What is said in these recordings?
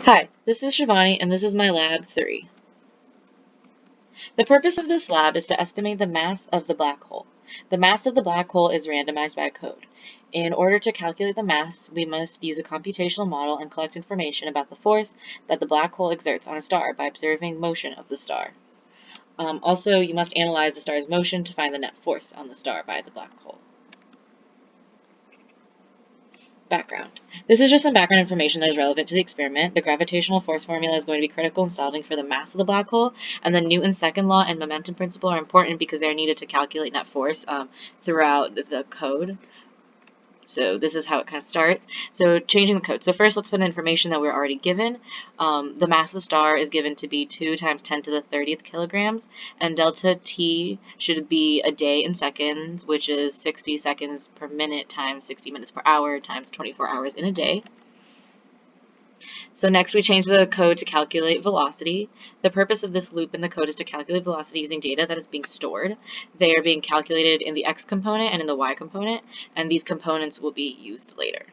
Hi, this is Shivani and this is my lab 3. The purpose of this lab is to estimate the mass of the black hole. The mass of the black hole is randomized by code. In order to calculate the mass, we must use a computational model and collect information about the force that the black hole exerts on a star by observing motion of the star. Also, you must analyze the star's motion to find the net force on the star by the black hole. Background. This is just some background information that is relevant to the experiment. The gravitational force formula is going to be critical in solving for the mass of the black hole, and then Newton's second law and momentum principle are important because they are needed to calculate net force throughout the code. So this is how it kind of starts. So changing the code. So first, let's put in information that we're already given. The mass of the star is given to be 2 times 10 to the 30th kilograms, and delta T should be a day in seconds, which is 60 seconds per minute times 60 minutes per hour times 24 hours in a day. So next we change the code to calculate velocity. The purpose of this loop in the code is to calculate velocity using data that is being stored. They are being calculated in the x component and in the y component, and these components will be used later.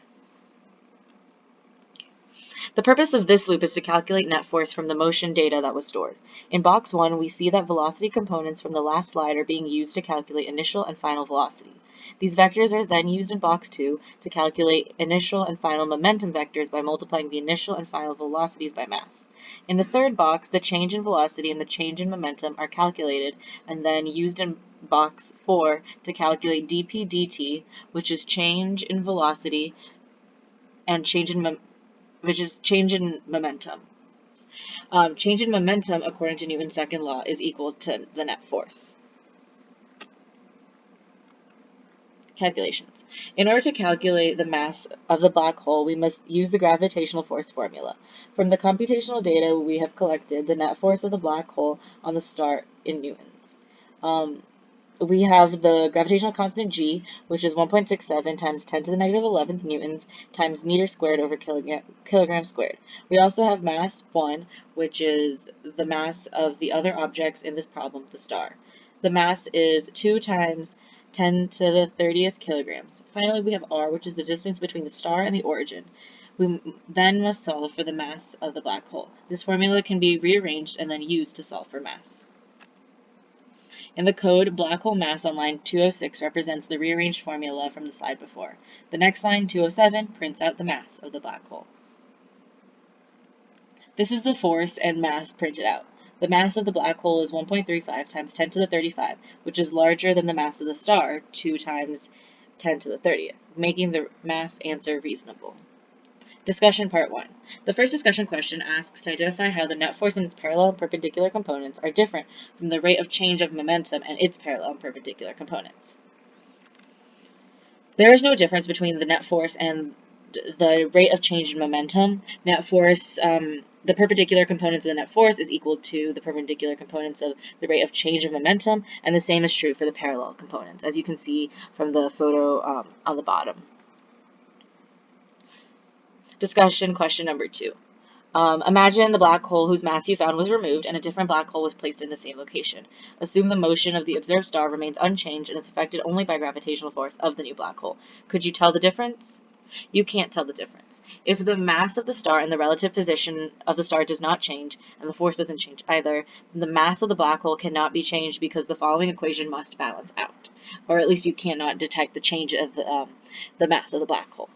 The purpose of this loop is to calculate net force from the motion data that was stored. In box 1, we see that velocity components from the last slide are being used to calculate initial and final velocity. These vectors are then used in box 2 to calculate initial and final momentum vectors by multiplying the initial and final velocities by mass. In the third box, the change in velocity and the change in momentum are calculated and then used in box 4 to calculate dp dt, which is change in velocity and change in momentum. Change in momentum, according to Newton's second law, is equal to the net force. Calculations. In order to calculate the mass of the black hole, we must use the gravitational force formula. From the computational data we have collected, the net force of the black hole on the star in newtons. We have the gravitational constant g, which is 1.67 times 10 to the negative 11th newtons times meter squared over kilogram squared. We also have mass 1, which is the mass of the other objects in this problem, the star. The mass is 2 times 10 to the 30th kilograms. Finally, we have r, which is the distance between the star and the origin. We then must solve for the mass of the black hole. This formula can be rearranged and then used to solve for mass. In the code, black hole mass on line 206 represents the rearranged formula from the slide before. The next line, 207, prints out the mass of the black hole. This is the force and mass printed out. The mass of the black hole is 1.35 times 10 to the 35, which is larger than the mass of the star, 2 times 10 to the 30th, making the mass answer reasonable. Discussion Part 1. The first discussion question asks to identify how the net force and its parallel and perpendicular components are different from the rate of change of momentum and its parallel and perpendicular components. There is no difference between the net force and the rate of change in momentum. Net force, the perpendicular components of the net force is equal to the perpendicular components of the rate of change of momentum, and the same is true for the parallel components, as you can see from the photo on the bottom. Discussion question number 2. Imagine the black hole whose mass you found was removed and a different black hole was placed in the same location. Assume the motion of the observed star remains unchanged and is affected only by gravitational force of the new black hole. Could you tell the difference? You can't tell the difference. If the mass of the star and the relative position of the star does not change, and the force doesn't change either, then the mass of the black hole cannot be changed because the following equation must balance out. Or at least you cannot detect the change of the mass of the black hole.